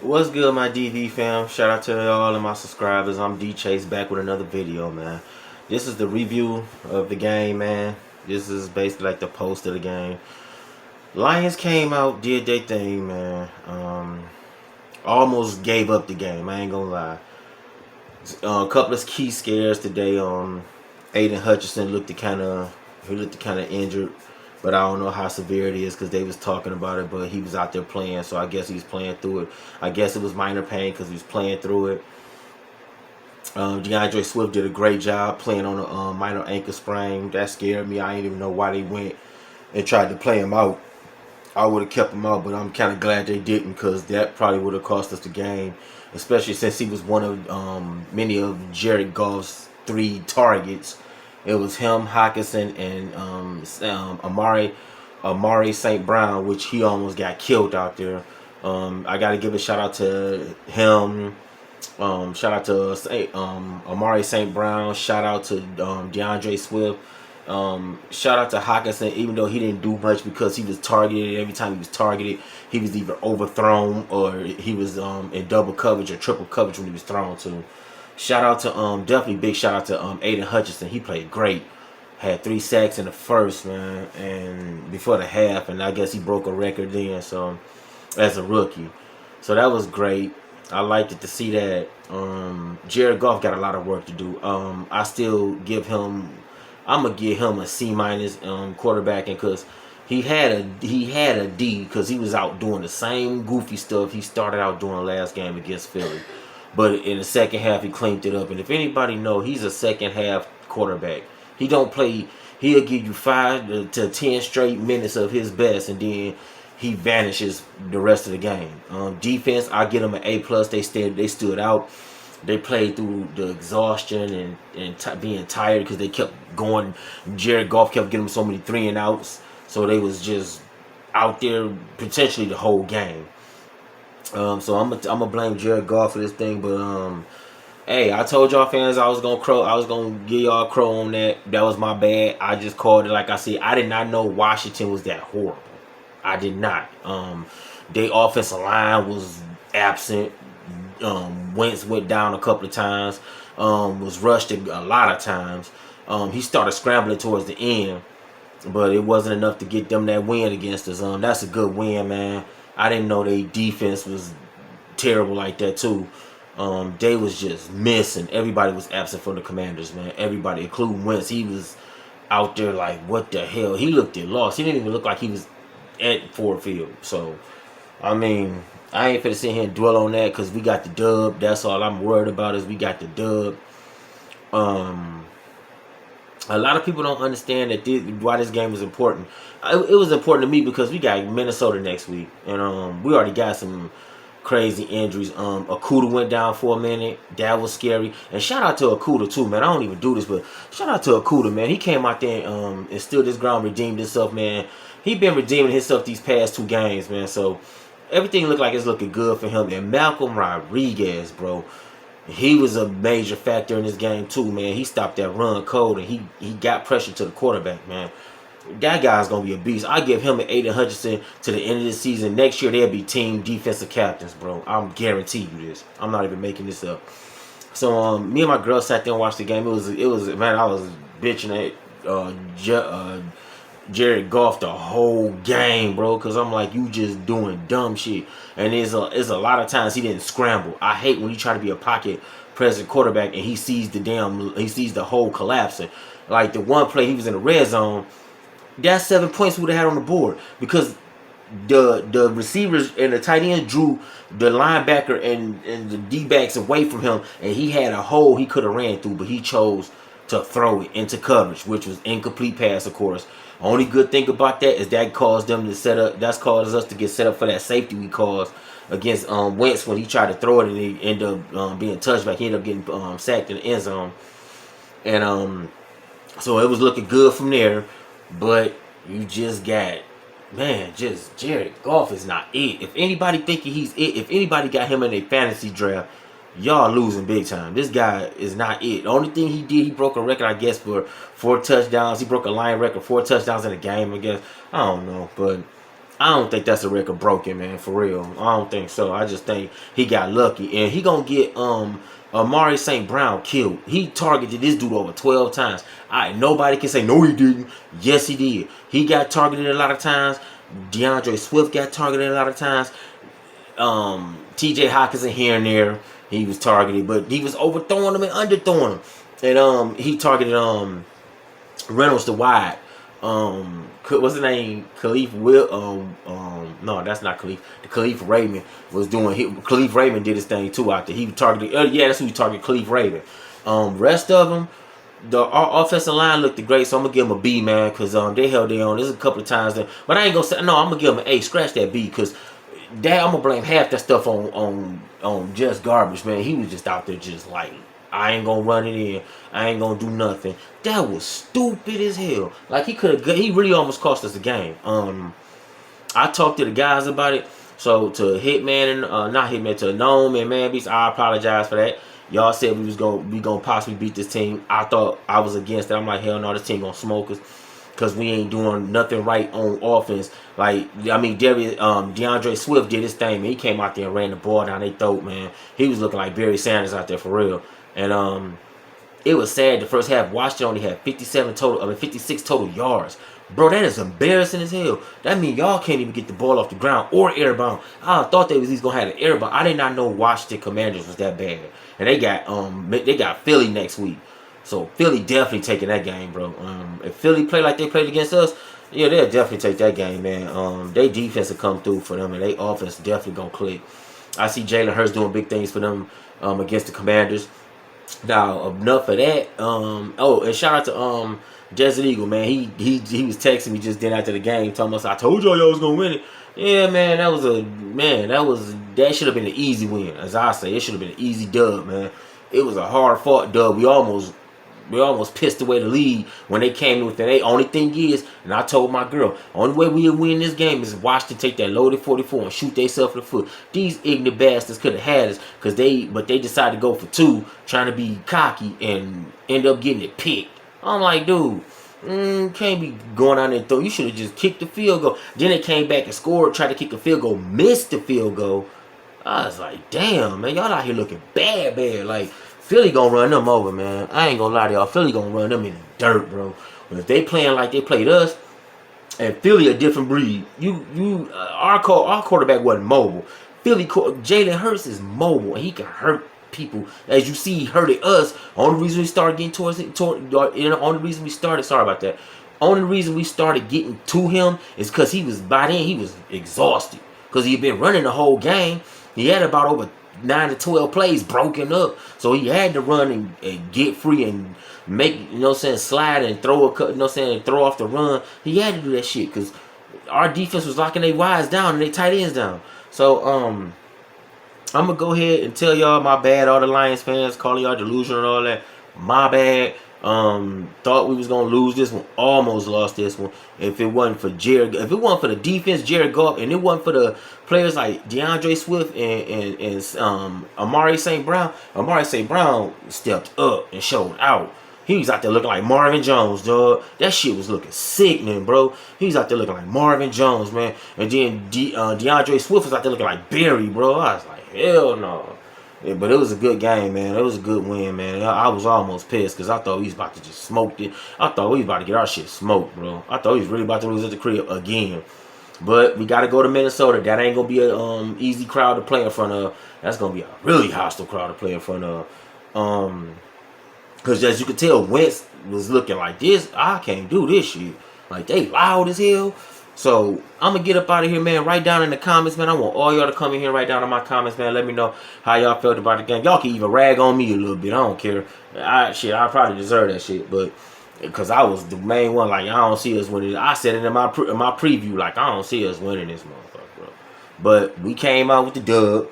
What's good, my DV fam? Shout out to all of my subscribers. I'm D Chase back with another video, man. This is the review of the game, man. This is basically like the post of the game. Lions came out, did their thing, man. Almost gave up the game. I ain't gonna lie. A couple of key scares today. Aiden Hutchinson looked kind of injured. But I don't know how severe it is because they was talking about it. But he was out there playing, so I guess he's playing through it. I guess it was minor pain because he was playing through it. DeAndre Swift did a great job playing on a minor ankle sprain. That scared me. I didn't even know why they went and tried to play him out. I would have kept him out, but I'm kind of glad they didn't because that probably would have cost us the game, especially since he was one of many of Jared Goff's 3 targets. It was him, Hockenson, and Amari St. Brown, which he almost got killed out there. I got to give a shout out to him. Shout out to Amari St. Brown. Shout out to DeAndre Swift. Shout out to Hockenson, even though he didn't do much because he was targeted. Every time he was targeted, he was either overthrown or he was in double coverage or triple coverage when he was thrown to. Shout out to definitely big shout out to Aiden Hutchinson. He played great. Had 3 sacks in the first, man, and before the half, and I guess he broke a record then, so as a rookie. So that was great. I liked it to see that. Jared Goff got a lot of work to do. I still give him, I'm gonna give him a C- quarterbacking because he had a D because he was out doing the same goofy stuff he started out doing last game against Philly. But in the second half, he cleaned it up. And if anybody know, he's a second half quarterback. He don't play. He'll give you 5 to 10 straight minutes of his best, and then he vanishes the rest of the game. Defense, I get them an A+. They stood out. They played through the exhaustion and being tired because they kept going. Jared Goff kept getting them so many 3 and outs, so they was just out there potentially the whole game. So I'm gonna blame Jared Goff for this thing, but hey, I told y'all fans I was gonna give y'all a crow on that. That was my bad. I just called it like I said. I did not know Washington was that horrible. I did not. Their offensive line was absent. Wentz went down a couple of times. Was rushed a lot of times. He started scrambling towards the end, but it wasn't enough to get them that win against us. That's a good win, man. I didn't know their defense was terrible like that too. They was just missing. Everybody was absent for the Commanders, man. Everybody, including Wentz. He was out there like, what the hell? He looked lost. He didn't even look like he was at Ford Field. So, I mean, I ain't finna sit here and dwell on that because we got the dub. That's all I'm worried about is we got the dub. A lot of people don't understand that why this game is important. It was important to me because we got Minnesota next week, and we already got some crazy injuries. Okudah went down for a minute. That was scary. And shout out to Okudah too, man. I don't even do this, but shout out to Okudah, man. He came out there and stood his ground, redeemed himself, man. He been redeeming himself these past 2 games, man. So everything looked like it's looking good for him. And Malcolm Rodriguez, bro. He was a major factor in this game too, man. He stopped that run cold and he got pressure to the quarterback, man. That guy's gonna be a beast. I give him an Aiden Hutchinson to the end of the season. Next year they'll be team defensive captains, bro. I'm guarantee you this. I'm not even making this up. So me and my girl sat there and watched the game. It was man, I was bitching at Jared Goff the whole game, bro, because I'm like, you just doing dumb shit. And there's a lot of times he didn't scramble. I hate when you try to be a pocket present quarterback and he sees the whole collapsing. Like the one play he was in the red zone, that's 7 points we would have had on the board because the receivers and the tight end drew the linebacker and the D-backs away from him, and he had a hole he could have ran through, but he chose to throw it into coverage, which was incomplete pass, of course. Only good thing about that is that caused them to set up. That's caused us to get set up for that safety we caused against Wentz when he tried to throw it and he ended up being touched back. He ended up getting sacked in the end zone, and so it was looking good from there. But you just got, man, just Jared Goff is not it. If anybody thinking he's it, if anybody got him in a fantasy draft, y'all losing big time. This guy is not it. The only thing he did, he broke a record, I guess, for 4 touchdowns. He broke a line record, 4 touchdowns in a game, I guess. I don't know, but I don't think that's a record broken, man, for real. I don't think so. I just think he got lucky. And he gonna get Amari St. Brown killed. He targeted this dude over 12 times. Nobody can say no he didn't. Yes he did. He got targeted a lot of times. DeAndre Swift got targeted a lot of times. TJ Hawkinson here and there. He was targeted, but he was overthrowing him and underthrowing him. And he targeted Reynolds to wide. What's his name? Khalif Will. No, that's not Khalif. The Khalif Raymond was doing. Khalif Raymond did his thing too out there. He targeted. Yeah, that's who he targeted. Khalif Raymond. Rest of them, our offensive line looked great, so I'm gonna give them a B, man, because they held their own. There's a couple of times that, but I ain't gonna say no. I'm gonna give them an A. Scratch that B, because that I'm gonna blame half that stuff on just garbage, man. He was just out there just like, I ain't gonna run it in. I ain't gonna do nothing. That was stupid as hell. Like he really almost cost us the game. I talked to the guys about it. So to Hitman and not Hitman, to Gnome and Man Beast, I apologize for that. Y'all said we gonna possibly beat this team. I thought I was against that. I'm like, hell no, this team gonna smoke us, because we ain't doing nothing right on offense. Like, I mean, DeAndre Swift did his thing, man. He came out there and ran the ball down their throat, man. He was looking like Barry Sanders out there for real. And it was sad. The first half, Washington only had 56 total yards. Bro, that is embarrassing as hell. That means y'all can't even get the ball off the ground or airbound. I thought they was at least gonna have an airbound. I did not know Washington Commanders was that bad. And they got Philly next week. So Philly definitely taking that game, bro. If Philly play like they played against us, yeah, they'll definitely take that game, man. They defense will come through for them, and they offense definitely gonna click. I see Jalen Hurts doing big things for them against the Commanders. Now, enough of that. And shout out to Desert Eagle, man. He was texting me just then after the game, telling us, I told y'all was gonna win it. Yeah, man, that should have been an easy win, as I say. It should have been an easy dub, man. It was a hard fought dub. We almost pissed away the lead when they came with it. Only thing is, and I told my girl, only way we win this game is Washington take that loaded 44 and shoot themselves in the foot. These ignorant bastards could have had us, but they decided to go for 2, trying to be cocky and end up getting it picked. I'm like, dude, can't be going out there and throw. You should have just kicked the field goal. Then they came back and scored, tried to kick a field goal, missed the field goal. I was like, damn, man, y'all out here looking bad. Like, Philly gonna run them over, man. I ain't gonna lie to y'all. Philly gonna run them in the dirt, bro. But if they playing like they played us, and Philly a different breed. Our quarterback wasn't mobile. Jalen Hurts is mobile, and he can hurt people. As you see, he hurted us. Only reason we started getting only reason we started getting to him is because he was exhausted. Because he had been running the whole game. He had about over 9 to 12 plays broken up, so he had to run and get free and make, slide and throw throw off the run. He had to do that shit because our defense was locking their wides down and their tight ends down. So I'm gonna go ahead and tell y'all my bad, all the Lions fans calling y'all delusional and all that. My bad. Thought we was gonna lose this one, almost lost this one. If it wasn't for the defense, Jared Goff, and it wasn't for the players like DeAndre Swift and Amari St. Brown stepped up and showed out. He was out there looking like Marvin Jones, dog. That shit was looking sickening, bro. He was out there looking like Marvin Jones, man. And then DeAndre Swift was out there looking like Barry, bro. I was like, hell no. Yeah, but it was a good game, man. It was a good win, man. I was almost pissed because I thought we was about to just smoke it. I thought we was about to get our shit smoked, bro. I thought we was really about to lose at the crib again. But we got to go to Minnesota. That ain't going to be an easy crowd to play in front of. That's going to be a really hostile crowd to play in front of. Because as you can tell, Wentz was looking like this. I can't do this shit. Like, they loud as hell. So, I'm going to get up out of here, man. Write down in the comments, man. I want all y'all to come in here, write down in my comments, man. Let me know how y'all felt about the game. Y'all can even rag on me a little bit. I don't care. I probably deserve that shit. But, because I was the main one, like, I don't see us winning. I said it in my preview, like, I don't see us winning this motherfucker, bro. But, we came out with the dub.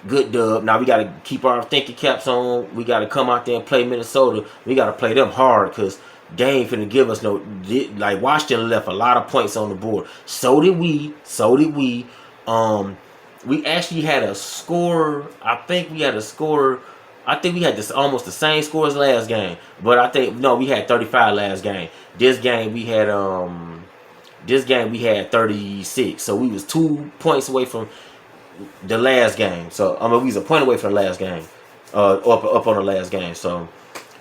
Good dub. Now, we got to keep our thinking caps on. We got to come out there and play Minnesota. We got to play them hard, because they ain't finna give us no, like, Washington left a lot of points on the board. So did we. We actually had a score. I think we had this almost the same score as last game. But I think, no, we had 35 last game. This game we had This game we had 36, so we was 2 points away from the last game. So I mean, we was a point away from the last game, up on the last game. So,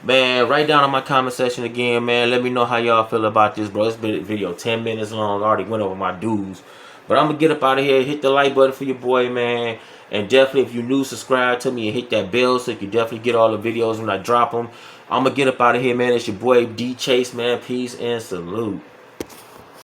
man, write down in my comment section again, man. Let me know how y'all feel about this, bro. It's been a video 10 minutes long. I already went over my dues, but I'm gonna get up out of here. Hit the like button for your boy, man. And definitely, if you're new, subscribe to me and hit that bell so you can definitely get all the videos when I drop them. I'm gonna get up out of here, man. It's your boy D Chase, man. Peace and salute.